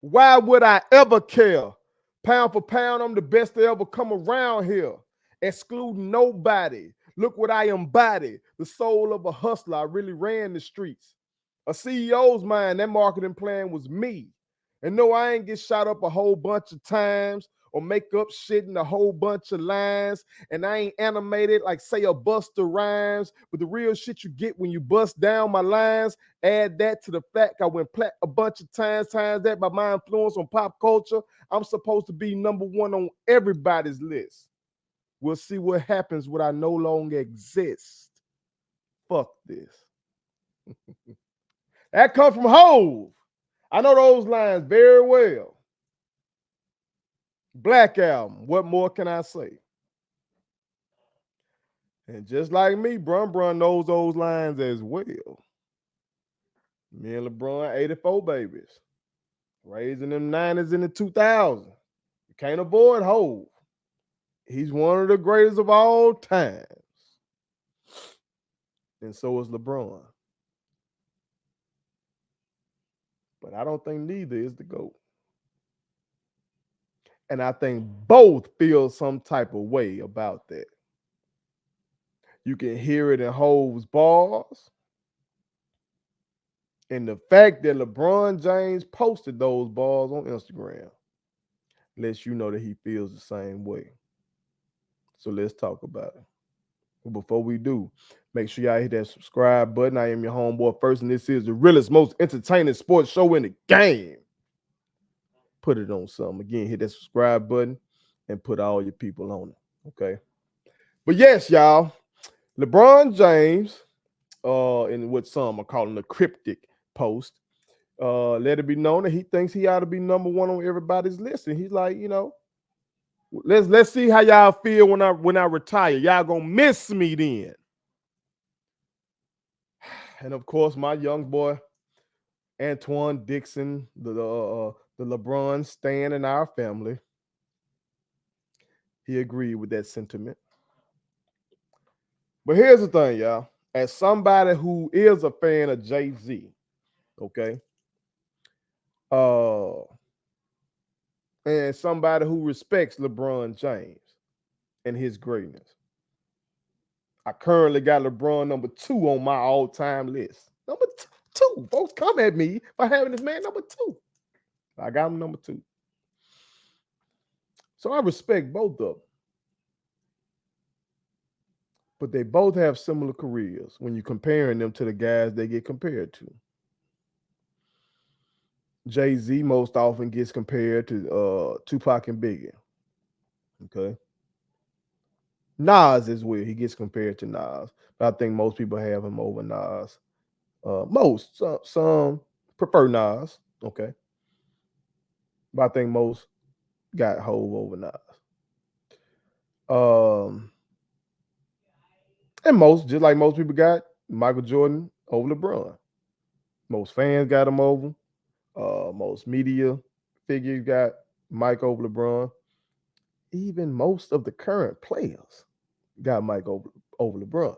Why would I ever care? Pound for pound, I'm the best to ever come around here. Excluding nobody. Look what I embody. The soul of a hustler. I really ran the streets. A CEO's mind, that marketing plan was me. And no, I ain't get shot up a whole bunch of times or make up shit in a whole bunch of lines. And I ain't animated like, say, a Buster Rhymes. But the real shit you get when you bust down my lines, add that to the fact I went plat a bunch of times that by my influence on pop culture, I'm supposed to be number one on everybody's list. We'll see what happens when I no longer exist. Fuck this. That comes from Hove. I know those lines very well. Black Album. What more can I say? And just like me, Brun knows those lines as well. Me and LeBron, 84 babies. Raising them 90s in the 2000s. You can't avoid Hove. He's one of the greatest of all times. And so is LeBron. But I don't think neither is the GOAT. And I think both feel some type of way about that. You can hear it in Hove's bars. And the fact that LeBron James posted those bars on Instagram lets you know that he feels the same way. So let's talk about it. But before we do, make sure y'all hit that subscribe button. I am your homeboy first, and this is the realest, most entertaining sports show in the game. Put it on something. Again, hit that subscribe button and put all your people on it. Okay. But yes, y'all, LeBron James, in what some are calling a cryptic post, let it be known that he thinks he ought to be number one on everybody's list. And he's like, let's see how y'all feel when I retire. Y'all gonna miss me then. And of course, my young boy Antoine Dixon, the LeBron stan in our family, he agreed with that sentiment. But here's the thing, y'all. As somebody who is a fan of Jay-Z, okay, and somebody who respects LeBron James and his greatness, I currently got LeBron number 2 on my all-time list. Number 2. Folks come at me for having this man number 2. I got him number 2. So I respect both of them. But they both have similar careers when you're comparing them to the guys they get compared to. Jay-Z most often gets compared to Tupac and Biggie. Okay. Nas as well. He gets compared to Nas. But I think most people have him over Nas. Some prefer Nas. Okay. But I think most got Hove over Nas. And most, just like most people got Michael Jordan over LeBron. Most fans got him over. Most media figures got Mike over LeBron. Even most of the current players got Mike over LeBron.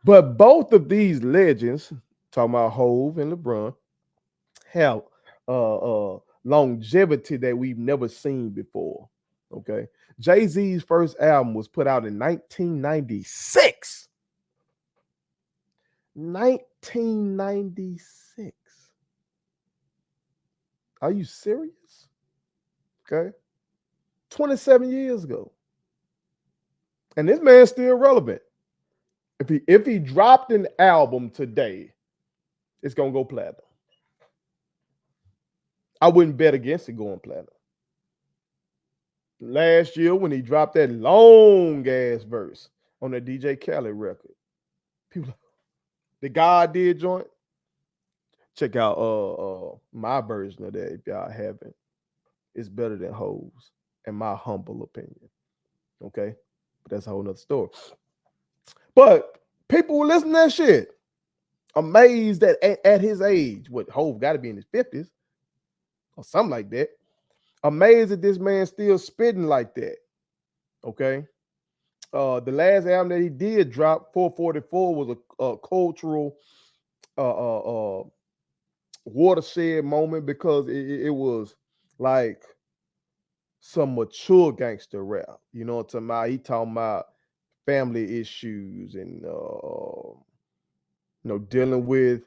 But both of these legends, talking about Hove and LeBron, have longevity that we've never seen before. Okay. Jay-Z's first album was put out in 1996. 1996. Are you serious? Okay. 27 years ago. And this man's still relevant. If he dropped an album today, it's gonna go platinum. I wouldn't bet against it going platinum. Last year, when he dropped that long ass verse on the DJ Khaled record, people, the God did joint. Check out my version of that if y'all haven't. It's better than Hoes, in my humble opinion. Okay, but that's a whole nother story. But people will listen to that shit. Amazed that at his age, what Hove got to be in his 50s or something like that. Amazed that this man still spitting like that. Okay. The last album that he did drop, 444, was a cultural watershed moment because it was like some mature gangster rap. You know what I'm talking about? He talking about family issues and dealing with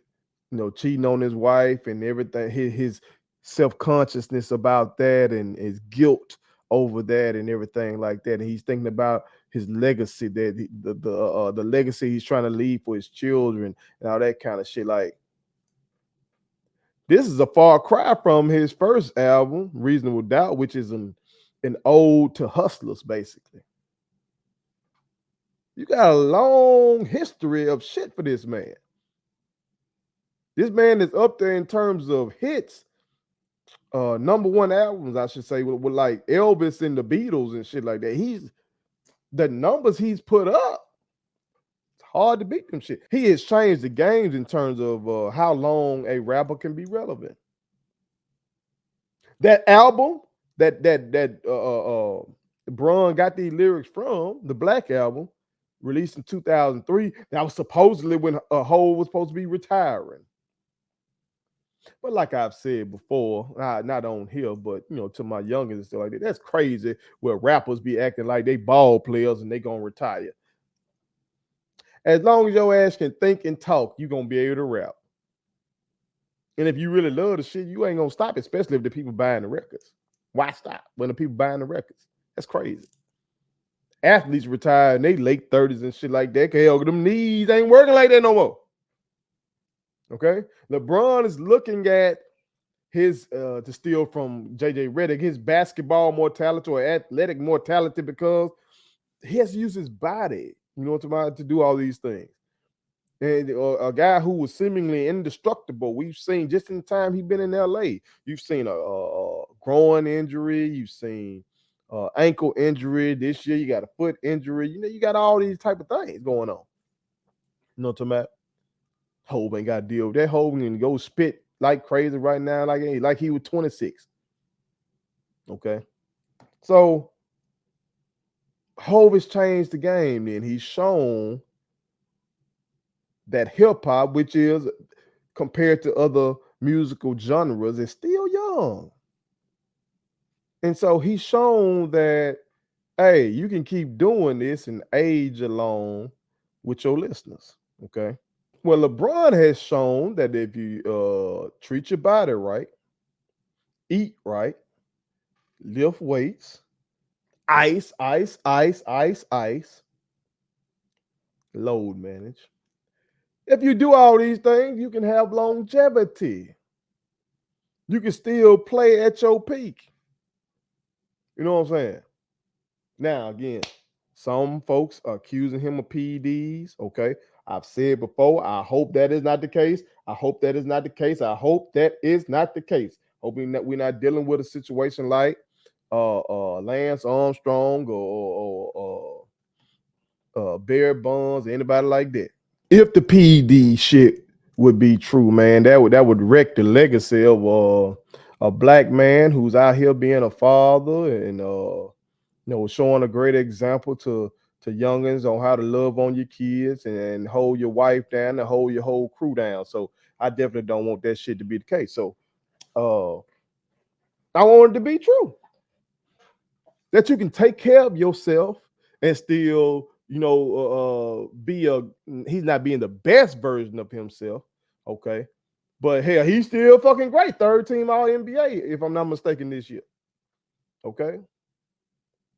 cheating on his wife and everything. His self-consciousness about that and his guilt over that and everything like that. And he's thinking about his legacy, that the legacy he's trying to leave for his children and all that kind of shit. Like, this is a far cry from his first album, Reasonable Doubt, which is an ode to hustlers, basically. You got a long history of shit for this man. This man is up there in terms of hits, number one albums, I should say, with like Elvis and the Beatles and shit like that. The numbers he's put up, it's hard to beat them shit. He has changed the games in terms of how long a rapper can be relevant. That album that Bron got these lyrics from, the Black Album, released in 2003. That was supposedly when Hov was supposed to be retiring. But like I've said before, not on here, but to my youngins and stuff like that, that's crazy where rappers be acting like they ball players and they gonna retire. As long as your ass can think and talk, you gonna be able to rap. And if you really love the shit, you ain't gonna stop, especially if the people buying the records. Why stop when the people buying the records? That's crazy. Athletes retire in they late 30s and shit like that. Hell, them knees ain't working like that no more. Okay? LeBron is looking at his, to steal from JJ Redick, his basketball mortality or athletic mortality, because he has to use his body, to do all these things. And a guy who was seemingly indestructible, we've seen just in the time he's been in LA. You've seen a groin injury, you've seen ankle injury. This year you got a foot injury. You got all these type of things going on. You know what I'm talking about? Hov ain't got to deal with that. Hov can go spit like crazy right now, like he was 26. Okay, so Hov has changed the game. Then he's shown that hip hop, which is compared to other musical genres, is still young. And so he's shown that, hey, you can keep doing this and age along with your listeners. Okay. Well, LeBron has shown that if you treat your body right, eat right, lift weights, ice, load manage. If you do all these things, you can have longevity. You can still play at your peak. You know what I'm saying? Now, again, some folks are accusing him of PEDs. Okay. I've said before, I hope that is not the case. I hope that is not the case. I hope that is not the case. Hoping that we're not dealing with a situation like Lance Armstrong or Barry Bonds or anybody like that. If the PD shit would be true, man, that would wreck the legacy of a black man who's out here being a father and showing a great example to youngins on how to love on your kids and hold your wife down and hold your whole crew down. So I definitely don't want that shit to be the case. So I want it to be true that you can take care of yourself and still, he's not being the best version of himself. Okay. But hell, he's still fucking great. Third team All NBA, if I'm not mistaken, this year. Okay.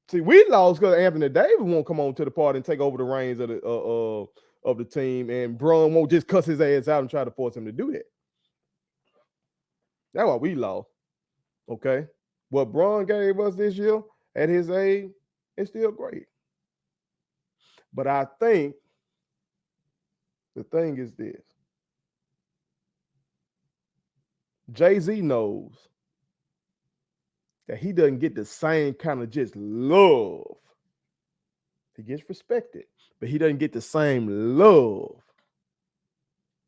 See, we lost because Anthony Davis won't come on to the party and take over the reins of the team, and Bron won't just cuss his ass out and try to force him to do that. That's why we lost. Okay. What Bron gave us this year at his age is still great. But I think the thing is this. Jay-Z knows that he doesn't get the same kind of just love. He gets respected, but he doesn't get the same love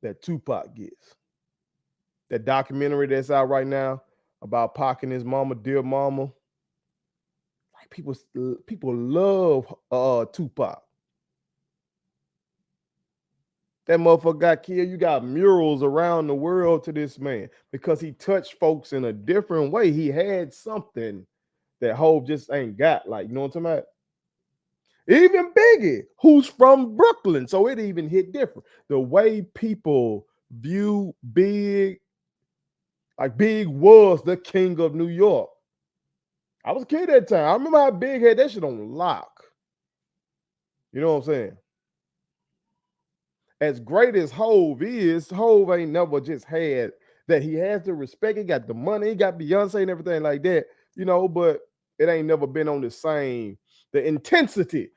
that Tupac gets. That documentary that's out right now about Pac and his mama, Dear Mama. Like people love Tupac. That motherfucker got killed. You got murals around the world to this man because he touched folks in a different way. He had something that Hov just ain't got. Like, you know what I'm talking about? Even Biggie, who's from Brooklyn, so it even hit different. The way people view Big, like Big was the king of New York. I was a kid at that time. I remember how Big had that shit on lock. You know what I'm saying? As great as Hov is, Hov ain't never just had that. He has the respect. He got the money. He got Beyonce and everything like that, you know, but it ain't never been on the same. The intensity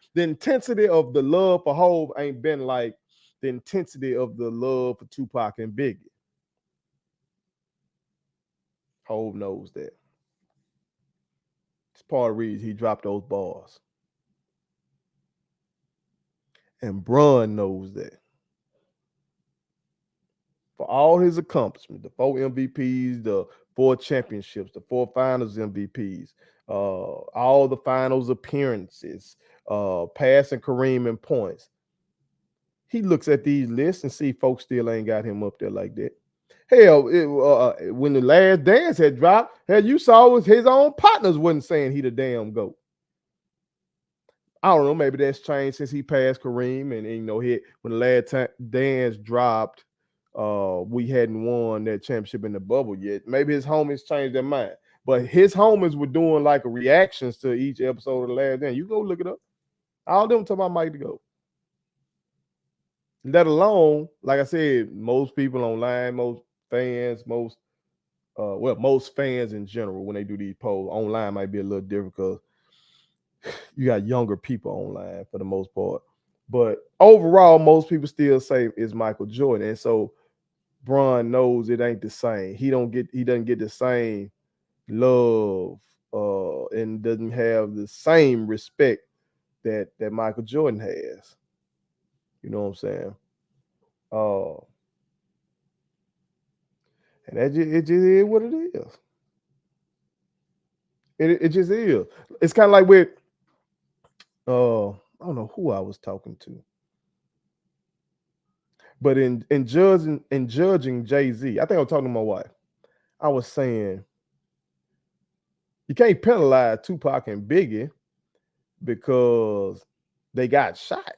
of the love for Hov ain't been like the intensity of the love for Tupac and Biggie. Hov knows that. It's part of the reason he dropped those bars. And Bron knows that. For all his accomplishments, the 4 MVPs, the 4 championships, the 4 finals MVPs, all the finals appearances, passing Kareem in points. He looks at these lists and see folks still ain't got him up there like that. Hell, when the last dance had dropped, hell, you saw his own partners wasn't saying he the damn GOAT. I don't know, maybe that's changed since he passed Kareem, and you know, when the last dance dropped, we hadn't won that championship in the bubble yet. Maybe his homies changed their mind, but his homies were doing like reactions to each episode of the last dance. You go look it up. All them talking about Mike to go. Let alone, like I said, most people online, most fans, most fans in general, when they do these polls online, might be a little different because you got younger people online for the most part. But overall, most people still say it's Michael Jordan. And so Bron knows it ain't the same. He doesn't get the same love and doesn't have the same respect that Michael Jordan has. You know what I'm saying? And it just is what it is. It just is. It's kind of like with I don't know who I was talking to. But in judging Jay-Z, I think I was talking to my wife. I was saying you can't penalize Tupac and Biggie because they got shot.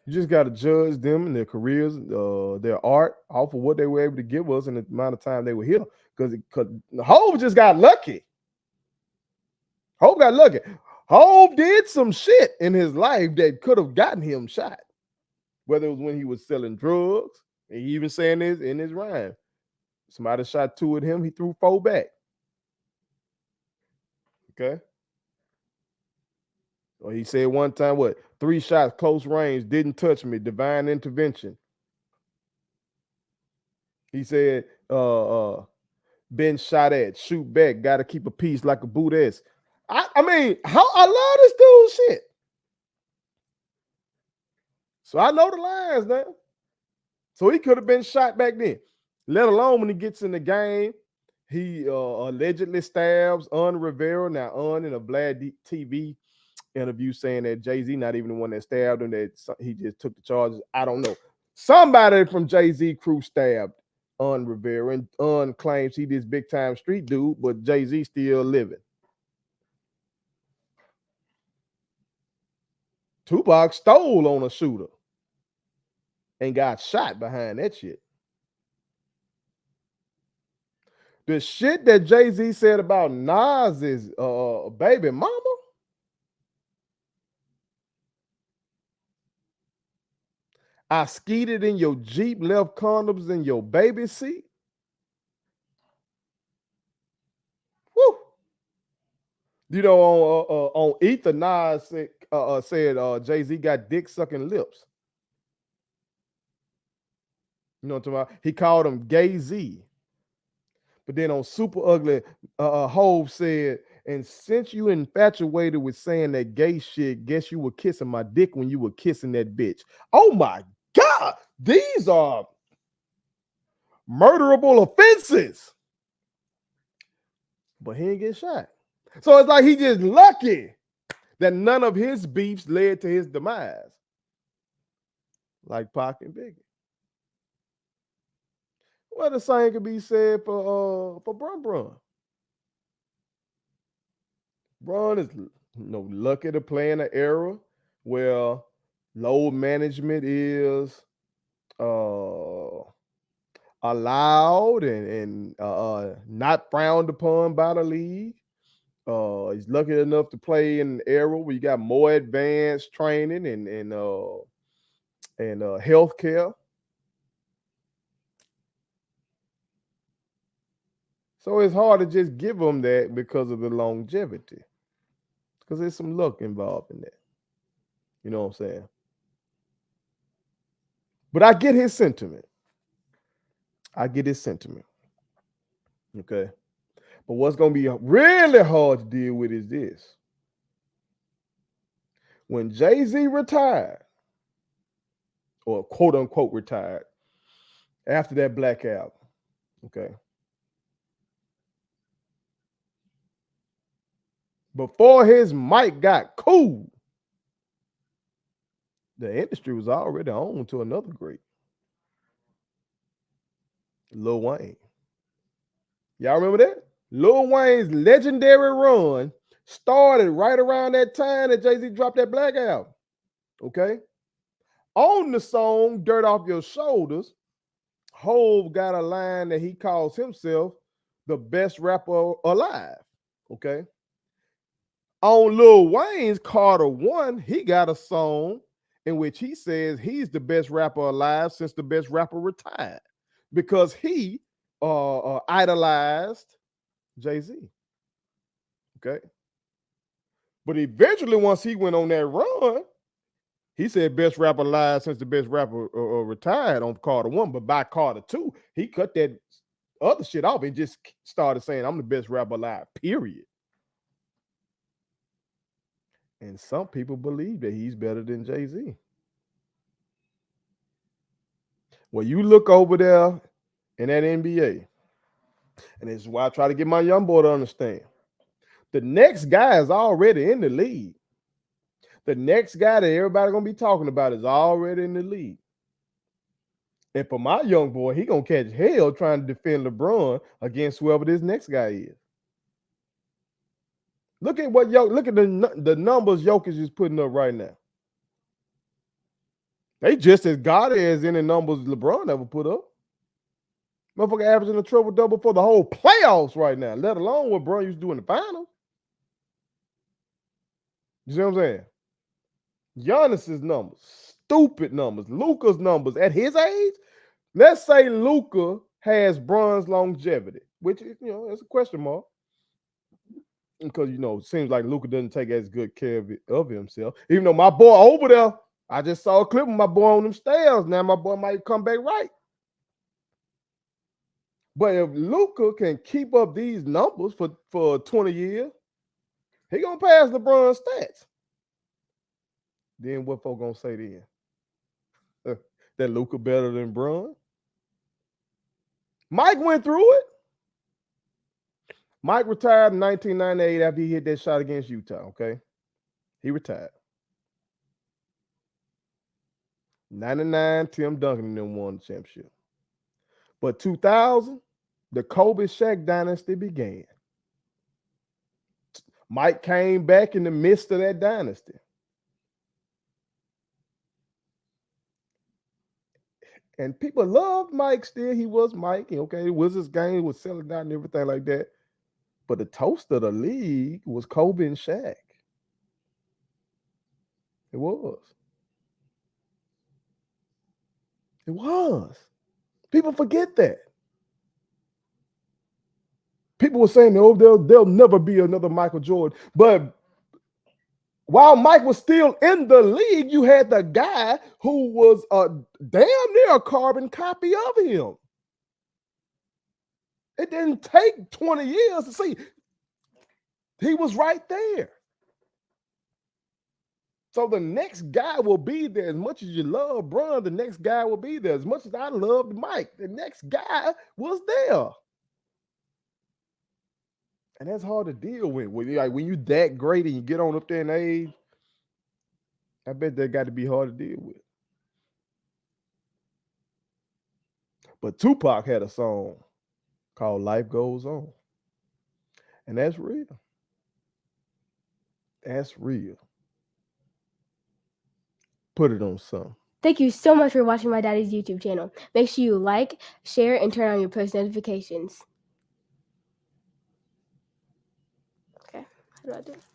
You just got to judge them and their careers, their art, off of what they were able to give us and the amount of time they were here. Because Hov just got lucky. Hov got lucky. Hov did some shit in his life that could have gotten him shot. Whether it was when he was selling drugs, and he even saying this in his rhyme. Somebody shot 2 at him, he threw 4 back. Okay. Or he said one time, 3 shots, close range, didn't touch me, divine intervention. He said, been shot at, shoot back, gotta keep a peace like a Buddhist. I mean, I love this dude shit. So I know the lines now. So he could have been shot back then. Let alone when he gets in the game, he allegedly stabs Rivera. Now, in a Vlad TV interview saying that Jay-Z not even the one that stabbed him, that he just took the charges. I don't know. Somebody from Jay-Z crew stabbed Rivera, and claims he this big time street dude, but Jay-Z still living. Tupac stole on a shooter and got shot behind that shit. The shit that Jay-Z said about Nas's baby mama. I skeeted in your Jeep, left condoms in your baby seat. Woo. You know, on Ether, Nas said Jay-Z got dick sucking lips. You know what I'm talking about? He called him Gay Z. But then on Super Ugly, Hov said, and since you infatuated with saying that gay shit, guess you were kissing my dick when you were kissing that bitch. Oh my God, these are murderable offenses. But he didn't get shot. So it's like he just lucky that none of his beefs led to his demise. Like Pac and Biggie. Well, the same could be said for Bron. Bron is lucky to play in an era where load management is uh allowed and not frowned upon by the league. He's lucky enough to play in an era where you got more advanced training and healthcare. So it's hard to just give him that because of the longevity, because there's some luck involved in that. You know what I'm saying? But I get his sentiment. I get his sentiment. Okay. But what's going to be really hard to deal with is this. When Jay-Z retired, or quote unquote retired, after that Black Album, okay, before his mic got cool, the industry was already on to another great, Lil Wayne. Y'all remember that? Lil Wayne's legendary run started right around that time that Jay-Z dropped that Black Album. Okay? On the song Dirt Off Your Shoulders, Hove got a line that he calls himself the best rapper alive. Okay? On Lil Wayne's Carter One, he got a song in which he says he's the best rapper alive since the best rapper retired because he idolized Jay-Z. Okay. But eventually, once he went on that run, he said best rapper alive since the best rapper retired on Carter One. But by Carter Two, he cut that other shit off and just started saying, I'm the best rapper alive, period. And some people believe that he's better than Jay-Z. Well, you look over there in that NBA, and this is why I try to get my young boy to understand. The next guy is already in the league. The next guy that everybody gonna be talking about is already in the league. And for my young boy, he gonna catch hell trying to defend LeBron against whoever this next guy is. Look at the numbers Jokic is putting up right now. They just as gaudy as any numbers LeBron ever put up. Motherfucker averaging a triple double for the whole playoffs right now, let alone what Bron used to do in the finals. You see what I'm saying? Giannis's numbers, stupid numbers. Luka's numbers at his age. Let's say Luka has Bron's longevity, which is, it's a question mark. Because, it seems like Luka doesn't take as good care of himself. Even though my boy over there, I just saw a clip of my boy on them stairs. Now my boy might come back right. But if Luka can keep up these numbers for 20 years, he gonna pass LeBron's stats. Then what folk gonna say then? That Luka better than Bron? Mike went through it. Mike retired in 1998 after he hit that shot against Utah, okay? He retired. 99, Tim Duncan and them won the championship. But 2000, the Kobe Shaq dynasty began. Mike came back in the midst of that dynasty. And people loved Mike still. He was Mike. Okay, Wizards game was selling out and everything like that. But the toast of the league was Kobe and Shaq. It was. It was. People forget that. People were saying, oh, there'll never be another Michael Jordan. But while Mike was still in the league, you had the guy who was damn near a carbon copy of him. It didn't take 20 years to see. He was right there. So the next guy will be there. As much as you love Bron, the next guy will be there. As much as I loved Mike, the next guy was there. And that's hard to deal with. When you that great and you get on up there in age, I bet that got to be hard to deal with. But Tupac had a song called Life Goes On. And that's real. That's real. Put it on something. Thank you so much for watching my daddy's YouTube channel. Make sure you like, share, and turn on your post notifications. Okay, how do I do it?